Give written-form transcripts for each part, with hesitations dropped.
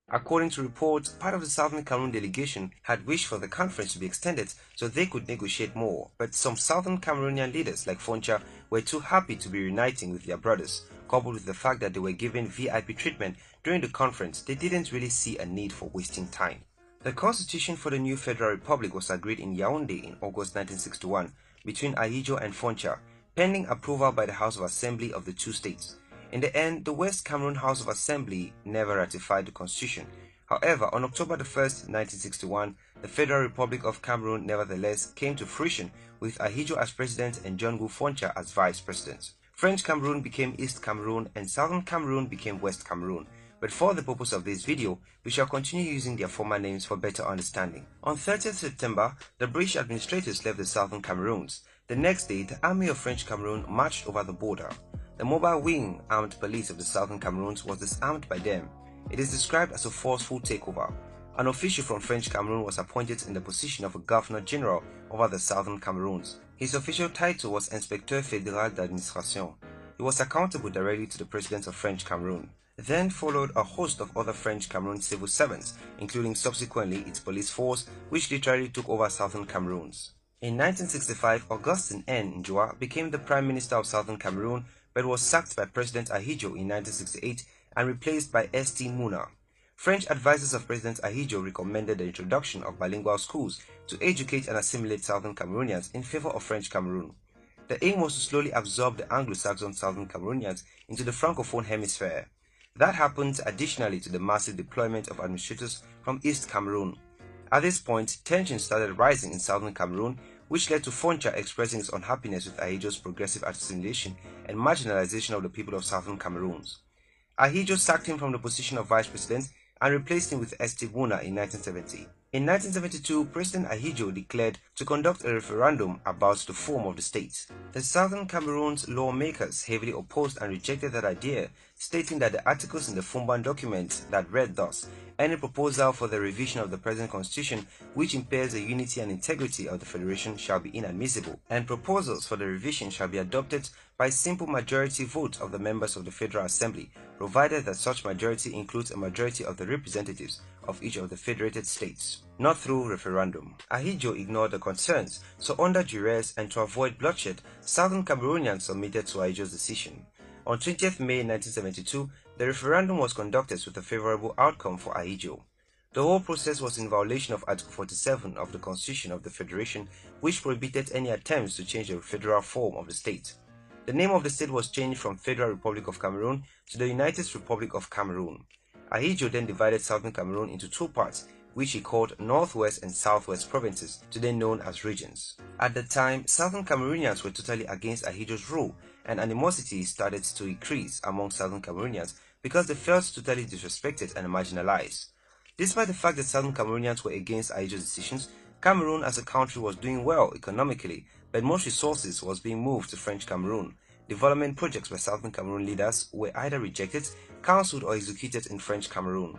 According to reports, part of the Southern Cameroon delegation had wished for the conference to be extended so they could negotiate more, but some Southern Cameroonian leaders like Foncha were too happy to be reuniting with their brothers. Coupled with the fact that they were given VIP treatment during the conference, they didn't really see a need for wasting time. The constitution for the new Federal Republic was agreed in Yaoundé in August 1961 between Ahidjo and Foncha, pending approval by the House of Assembly of the two states. In the end, the West Cameroon House of Assembly never ratified the constitution. However, on October 1st, 1961, the Federal Republic of Cameroon nevertheless came to fruition with Ahidjo as president and John Foncha as vice president. French Cameroon became East Cameroon and Southern Cameroon became West Cameroon. But for the purpose of this video, we shall continue using their former names for better understanding. On 30th September, the British administrators left the Southern Cameroons. The next day, the Army of French Cameroon marched over the border. The mobile wing armed police of the Southern Cameroons was disarmed by them. It is described as a forceful takeover. An official from French Cameroon was appointed in the position of a Governor General over the Southern Cameroons. His official title was Inspecteur Fédéral d'Administration. He was accountable directly to the President of French Cameroon. Then followed a host of other French Cameroon civil servants, including subsequently its police force, which literally took over Southern Cameroons. In 1965, Augustin N. Njua became the Prime Minister of Southern Cameroon, but was sacked by President Ahidjo in 1968 and replaced by St. Muna. French advisors of President Ahidjo recommended the introduction of bilingual schools to educate and assimilate Southern Cameroonians in favor of French Cameroon. The aim was to slowly absorb the Anglo-Saxon Southern Cameroonians into the Francophone hemisphere. That happened additionally to the massive deployment of administrators from East Cameroon. At this point, tensions started rising in Southern Cameroon, which led to Foncha expressing his unhappiness with Ahidjo's progressive assimilation and marginalization of the people of Southern Cameroons. Ahidjo sacked him from the position of vice president and replaced him with St. Muna in 1970. In 1972, President Ahidjo declared to conduct a referendum about the form of the state. The Southern Cameroon's lawmakers heavily opposed and rejected that idea, stating that the articles in the Fumban document that read thus, "Any proposal for the revision of the present constitution which impairs the unity and integrity of the federation shall be inadmissible, and proposals for the revision shall be adopted by simple majority vote of the members of the Federal Assembly, provided that such majority includes a majority of the representatives of each of the federated states, not through referendum." Ahidjo ignored the concerns, so under duress and to avoid bloodshed, Southern Cameroonians submitted to Ahidjo's decision. On 20th May 1972, the referendum was conducted with a favorable outcome for Ahidjo. The whole process was in violation of Article 47 of the Constitution of the Federation, which prohibited any attempts to change the federal form of the state. The name of the state was changed from Federal Republic of Cameroon to the United Republic of Cameroon. Ahidjo then divided Southern Cameroon into two parts, which he called Northwest and Southwest provinces, today known as regions. At the time, Southern Cameroonians were totally against Ahidjo's rule, and animosity started to increase among Southern Cameroonians because they felt totally disrespected and marginalized. Despite the fact that Southern Cameroonians were against Ahidjo's decisions, Cameroon as a country was doing well economically, but most resources was being moved to French Cameroon. Development projects by Southern Cameroon leaders were either rejected, cancelled or executed in French Cameroon.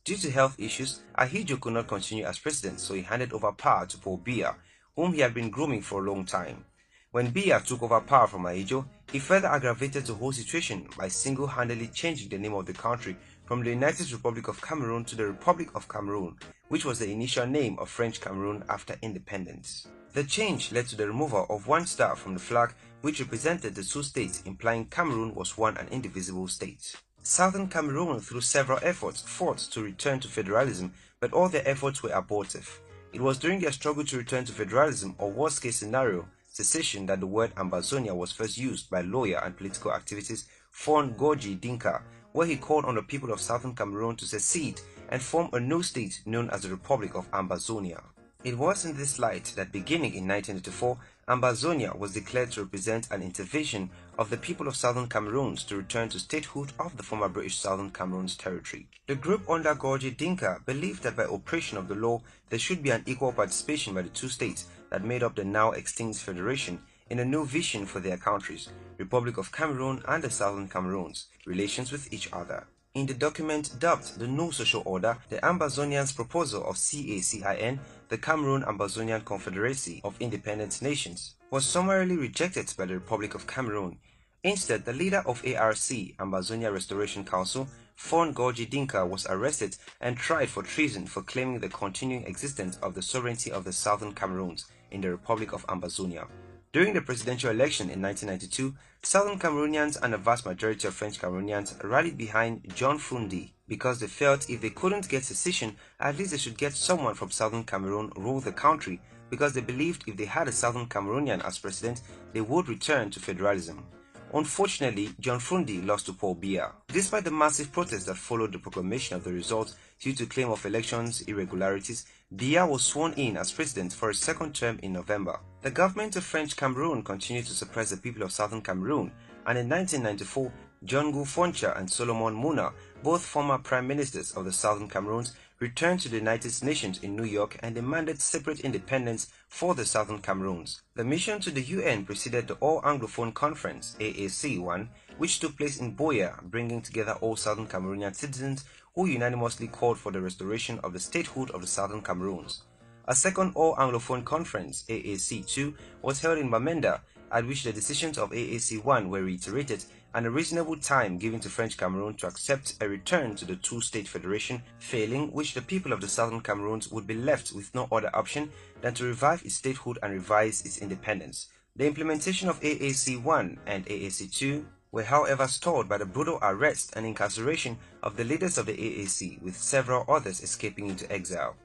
Due to health issues, Ahidjo could not continue as president, so he handed over power to Paul Biya, whom he had been grooming for a long time. When Biya took over power from Ahidjo, he further aggravated the whole situation by single-handedly changing the name of the country from the United Republic of Cameroon to the Republic of Cameroon, which was the initial name of French Cameroon after independence. The change led to the removal of one star from the flag, which represented the two states, implying Cameroon was one and indivisible state. Southern Cameroon, through several efforts, fought to return to federalism, but all their efforts were abortive. It was during their struggle to return to federalism, or worst-case scenario, secession, that the word Ambazonia was first used by lawyer and political activist Fon Gorgi Dinka, where he called on the people of Southern Cameroon to secede and form a new state known as the Republic of Ambazonia. It was in this light that beginning in 1984, Ambazonia was declared to represent an intervention of the people of Southern Cameroon to return to statehood of the former British Southern Cameroon's territory. The group under Gorgi Dinka believed that by operation of the law, there should be an equal participation by the two states that made up the now extinct federation in a new vision for their countries, Republic of Cameroon and the Southern Cameroons, relations with each other. In the document dubbed the New Social Order, the Ambazonians' proposal of CACIN, the Cameroon-Ambazonian Confederacy of Independent Nations, was summarily rejected by the Republic of Cameroon. Instead, the leader of ARC, Ambazonia Restoration Council, Fon Gorji Dinka was arrested and tried for treason for claiming the continuing existence of the sovereignty of the Southern Cameroons in the Republic of Ambazonia. During the presidential election in 1992, Southern Cameroonians and a vast majority of French Cameroonians rallied behind John Frundi because they felt if they couldn't get secession, at least they should get someone from Southern Cameroon rule the country, because they believed if they had a Southern Cameroonian as president, they would return to federalism. Unfortunately, John Frundi lost to Paul Biya. Despite the massive protests that followed the proclamation of the results due to claim of elections irregularities, Biya was sworn in as president for a second term in November. The government of French Cameroon continued to suppress the people of Southern Cameroon, and in 1994, John Foncha and Solomon Muna, both former prime ministers of the Southern Cameroons, returned to the United Nations in New York and demanded separate independence for the Southern Cameroons. The mission to the UN preceded the All-Anglophone Conference, AAC-1, which took place in Buea, bringing together all Southern Cameroonian citizens who unanimously called for the restoration of the statehood of the Southern Cameroons. A second All-Anglophone Conference, AAC-2, was held in Bamenda, at which the decisions of AAC-1 were reiterated and a reasonable time given to French Cameroon to accept a return to the two-state federation, failing which the people of the Southern Cameroons would be left with no other option than to revive its statehood and revise its independence. The implementation of AAC-1 and AAC-2 were however stalled by the brutal arrest and incarceration of the leaders of the AAC, with several others escaping into exile.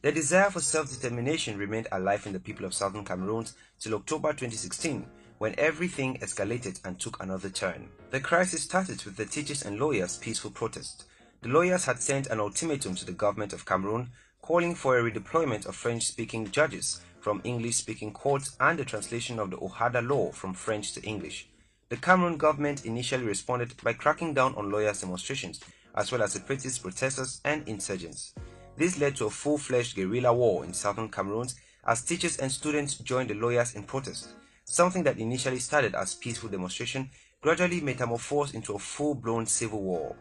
The desire for self-determination remained alive in the people of Southern Cameroon till October 2016, when everything escalated and took another turn. The crisis started with the teachers and lawyers' peaceful protest. The lawyers had sent an ultimatum to the government of Cameroon, calling for a redeployment of French-speaking judges from English-speaking courts and the translation of the Ohada law from French to English. The Cameroon government initially responded by cracking down on lawyers' demonstrations, as well as separatist protesters and insurgents. This led to a full-fledged guerrilla war in southern Cameroon as teachers and students joined the lawyers in protest. Something that initially started as peaceful demonstration gradually metamorphosed into a full-blown civil war.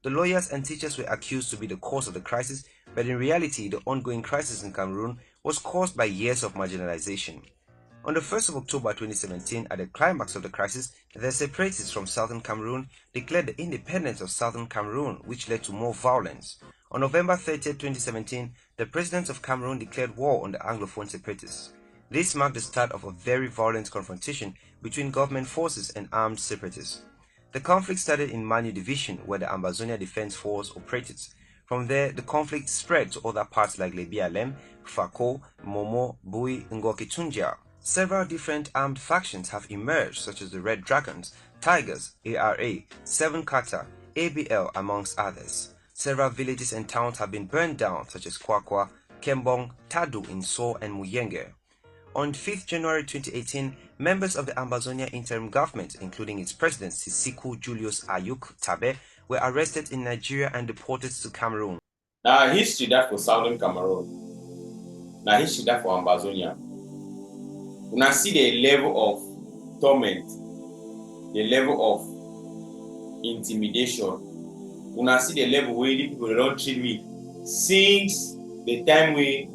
The lawyers and teachers were accused to be the cause of the crisis, but in reality the ongoing crisis in Cameroon was caused by years of marginalization. On the 1st of October 2017, at the climax of the crisis, the separatists from southern Cameroon declared the independence of southern Cameroon, which led to more violence. On November 30, 2017, the president of Cameroon declared war on the Anglophone separatists. This marked the start of a very violent confrontation between government forces and armed separatists. The conflict started in Manu Division, where the Ambazonia Defense Force operated. From there, the conflict spread to other parts like Lebialem, Fako, Momo, Bui, and Ngokitunja. Several different armed factions have emerged, such as the Red Dragons, Tigers, ARA, Seven Kata, ABL, amongst others. Several villages and towns have been burned down, such as Kwakwa, Kembong, Tadu in So, and Muyenge. On 5th January 2018, members of the Ambazonia interim government, including its president Sisiku Julius Ayuk Tabe, were arrested in Nigeria and deported to Cameroon. Now, history that for southern Cameroon. Now, history that for Ambazonia. When I see the level of torment, the level of intimidation, when I see the level where the people don't treat me since the time we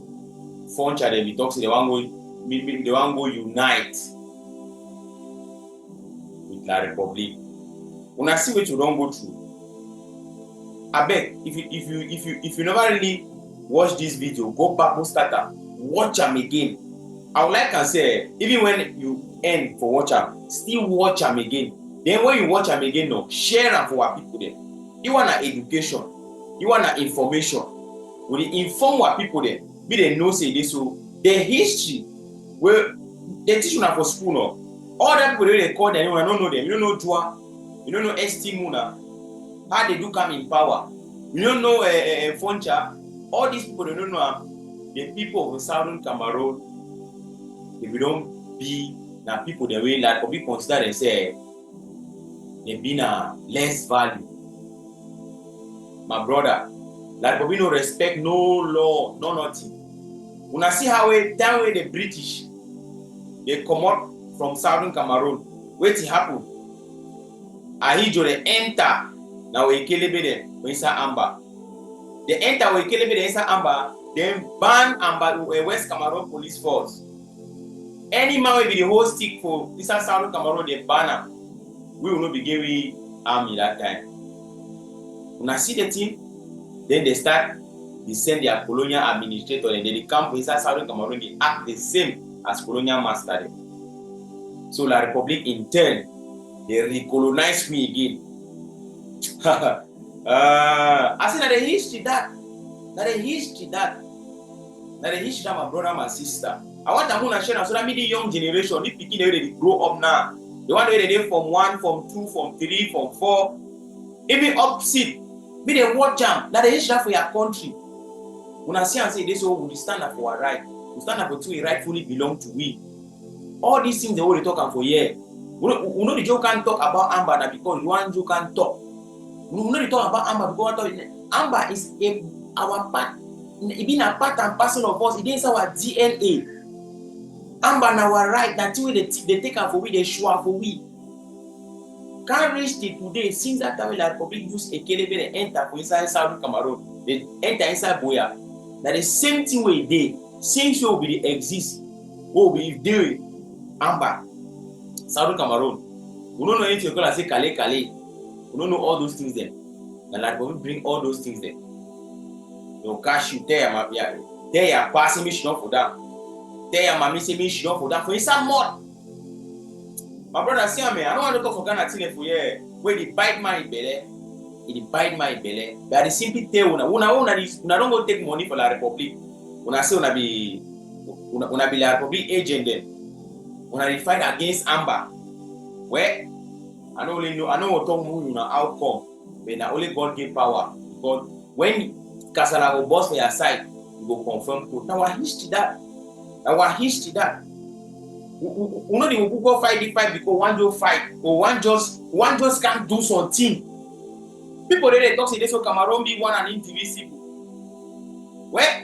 Foncha they be talking, they want go unite with La Republic. When I see what you don't go through, I beg if you never really watch this video, go back, go start them, watch them again. I would like to say, even when you end for watch them, still watch them again. Then when you watch them again, no, share them for our people there. You want education, you want information. When you inform our people there, be they know say this so the history where they teach you for school no. All that people they call them, you don't know them, you don't know Jua, you don't know ST Muna, how they do come in power. You don't know Foncha. All these people they don't know the people of the southern Cameroon. If we don't be now people the way that we consider and say they be na less value. My brother, like we no respect, no law, no nothing. When I see how that way the British they come out from southern Cameroon, what happen? Ahidjo they enter now we kill it when it's Amba. They enter we kill it inside Amba, then ban Amba West Cameroon Police Force. Any man will be the whole stick for this southern Cameroon, they ban them. We will not be giving army that time. When I see the thing, then they start, they send their colonial administrator and they come for inside Southern Cameroon, they act the same as colonial master. So La Republic in turn, they recolonize me again. I say that the history that my brother, my sister. I want to share so that the young generation, the people they grow up now. The one where they from 1, from 2, from 3, from 4, even up 6. Be they watch them. That the history for your country. When I see and say this, so we stand up for our right. We stand up for two we rightfully belong to we. All these things they already talking for here. We know the Joe can't talk about Amber because one Joe can't talk. We know they talk about Amber because Amber is our part. It being a part and parcel of us. It is our DNA. Amber now our right. That's why they take her for we. They show her for we. Can't reach it today. Since that time, the Republic use a kelebe and enter for inside Southern Cameroon. They enter inside Boya. That the same thing we did. Same show will exist. Oh, we do Amber, Southern Cameroon. We don't know anything. You say Kale. We don't know all those things there. And the Republic bring all those things there. They'll cash you there, there you passing me shit for that. There your mommy say me shit for that. For inside mud. My brother say me, I don't want to talk for Ghana thing for here. Where they bite my belly, it bite my belly. But they simply tell una don't go take money for La Republic. Una say una be La Republic agent then. Una they fight against Amber. Where I don't know what talk una outcome. But na only God give power. Because when Kasala go boss for your side, you go confirm code. Now our history that. We know the go fight because one just fight or one just can't do something. People they talk say this so Cameroon be one and indivisible. Well,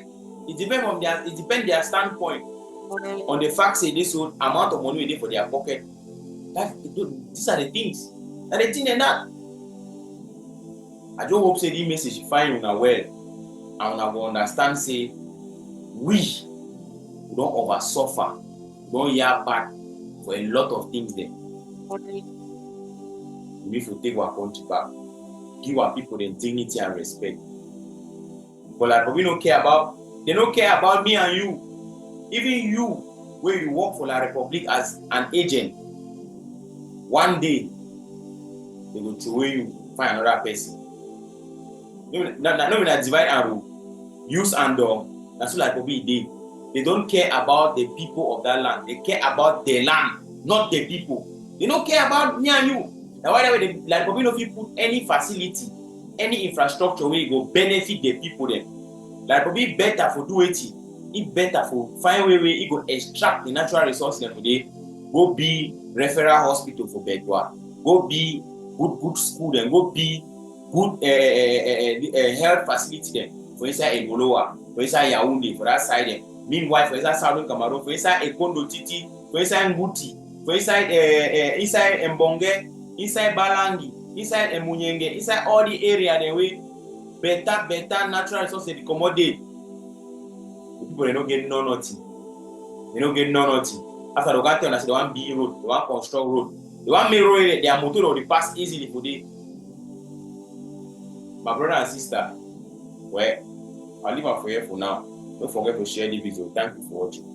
it depends their standpoint on the fact say this so amount of money they for their pocket. These are the things. And the thing and that. I just hope say this message you find una well and una go understand say we don't over suffer. Don't hear back for a lot of things there. We need to take our country back. Give our people the dignity and respect. But like we don't care about, they don't care about me and you. Even you, where you work for La Republic as an agent, one day they will throw you, find another person. Not divide and rule. Use and that's what La Republic did. They don't care about the people of that land. They care about the land, not the people. They don't care about me and you. Now, why they like we don't put any facility, any infrastructure where it go benefit the people then. Like we better for do it. It better for find where it go extract the natural resources then today. Go be referral hospital for Bedwa. Go be good school then. Go be good health facility then. For inside Egoloa, for inside Yaoundé, for that side then. Meanwhile, for inside Southern Cameroon, for inside Ekondo Titi, for inside Nguti, for inside Mbonge, inside Balangi, inside Emunyenge, inside all the area the way better natural resources they accommodate. People they don't get nothing. They don't get nothing. After the got they want B road, they want construct road, they want make road their motor or they pass easily for day. My brother and sister, well, I'll leave her for here for now. Don't forget to share the video. Thank you for watching.